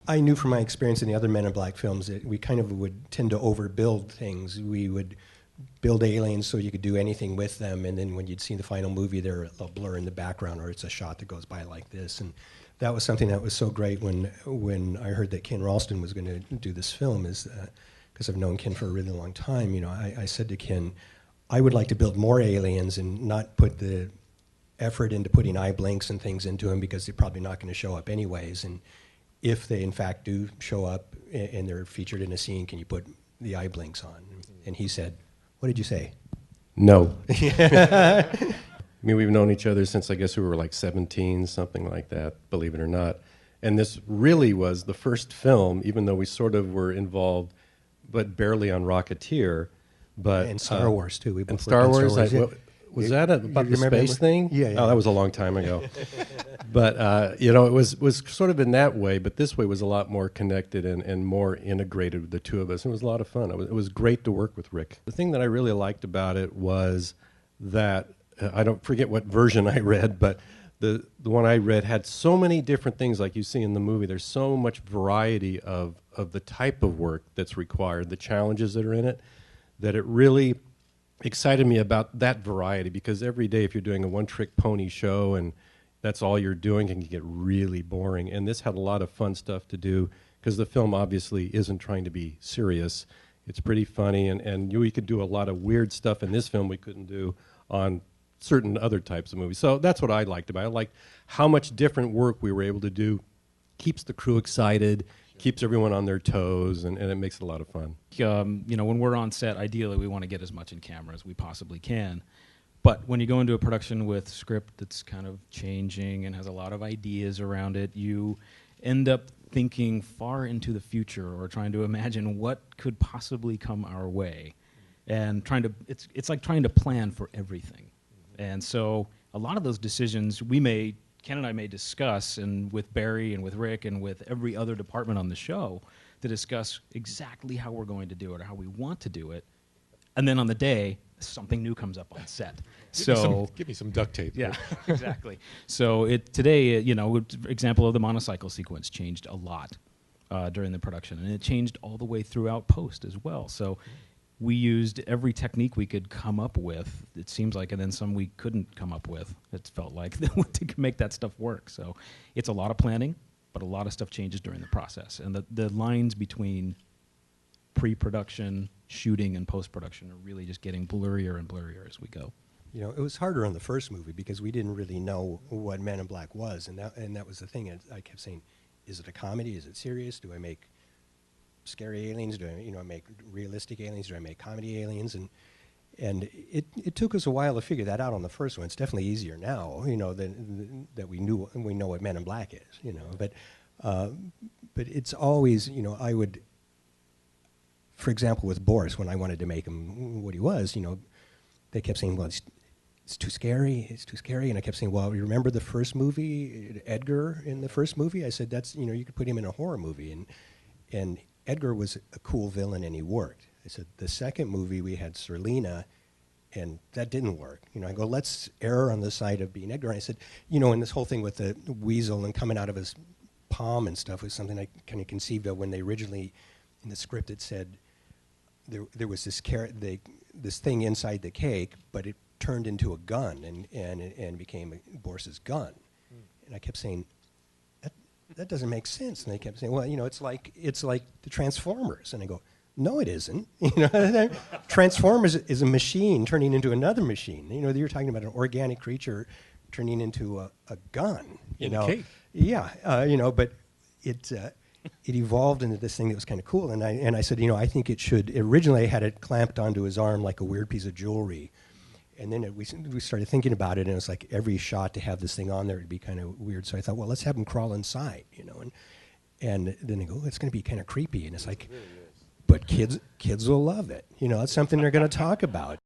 I knew from my experience in the other Men in Black films that we kind of would tend to overbuild things. We would build aliens so you could do anything with them, and then when you'd see the final movie, they're a blur in the background, or it's a shot that goes by like this. And that was something that was so great when I heard that Ken Ralston was going to do this film, is because I've known Ken for a really long time. You know, I said to Ken, I would like to build more aliens and not put the effort into putting eye blinks and things into them, because they're probably not going to show up anyways. And if they in fact do show up and they're featured in a scene, can you put the eye blinks on? And he said, what did you say? No. I mean, we've known each other since I guess we were like 17, something like that, believe it or not. And this really was the first film, even though we sort of were involved, but barely on Rocketeer. But and Star Wars, too. We both and Star Wars, was that about the space thing? Yeah, yeah. Oh, that was a long time ago. But, you know, it was sort of in that way, but this way was a lot more connected and more integrated with the two of us. It was a lot of fun. It was great to work with Rick. The thing that I really liked about it was that, I don't forget what version I read, but the one I read had so many different things like you see in the movie. There's so much variety of the type of work that's required, the challenges that are in it, that it really excited me about that variety, because every day if you're doing a one-trick pony show and that's all you're doing, it can get really boring. And this had a lot of fun stuff to do, because the film obviously isn't trying to be serious. It's pretty funny, and we could do a lot of weird stuff in this film we couldn't do on certain other types of movies. So that's what I liked about it. I liked how much different work we were able to do. Keeps the crew excited, keeps everyone on their toes, and it makes it a lot of fun. You know, when we're on set, ideally we want to get as much in camera as we possibly can. But when you go into a production with script that's kind of changing and has a lot of ideas around it, you end up thinking far into the future, or trying to imagine what could possibly come our way, and it's like trying to plan for everything. And so a lot of those decisions Ken and I may discuss, and with Barry and with Rick and with every other department on the show, to discuss exactly how we're going to do it or how we want to do it. And then on the day, something new comes up on set. Give me some duct tape. Yeah, exactly. So today, you know, example of the motorcycle sequence changed a lot during the production, and it changed all the way throughout post as well. So we used every technique we could come up with, it seems like, and then some we couldn't come up with, it felt like, to make that stuff work. So it's a lot of planning, but a lot of stuff changes during the process. And the lines between pre-production, shooting, and post-production are really just getting blurrier and blurrier as we go. You know, it was harder on the first movie because we didn't really know what Men in Black was, and that was the thing. I kept saying, is it a comedy? Is it serious? Do I make scary aliens? Do I make realistic aliens? Do I make comedy aliens? And it took us a while to figure that out on the first one. It's definitely easier now, you know, that we know what Men in Black is, you know. But it's always, you know, I would, for example, with Boris, when I wanted to make him what he was, you know, they kept saying, well, it's too scary, it's too scary. And I kept saying, well, you remember the first movie, Edgar in the first movie? I said, that's, you know, you could put him in a horror movie. And Edgar was a cool villain, and he worked. I said, the second movie, we had Serlina, and that didn't work. You know, I go, let's err on the side of being Edgar. And I said, you know, and this whole thing with the weasel and coming out of his palm and stuff was something I kind of conceived of when they originally, in the script, it said there was this this thing inside the cake, but it turned into a gun and became Boris's gun. And I kept saying, that doesn't make sense. And they kept saying, well, you know, it's like the Transformers. And I go, no, it isn't. You know, Transformers is a machine turning into another machine. You know, you're talking about an organic creature turning into a gun. You know, cake. Yeah, you know, but it evolved into this thing that was kind of cool. And I said, you know, I think it should. Originally, I had it clamped onto his arm like a weird piece of jewelry. And then we started thinking about it, and it was like every shot to have this thing on there would be kind of weird. So I thought, well, let's have him crawl inside, you know. And then they go, it's going to be kind of creepy. And it's like, but kids will love it. You know, it's something they're going to talk about.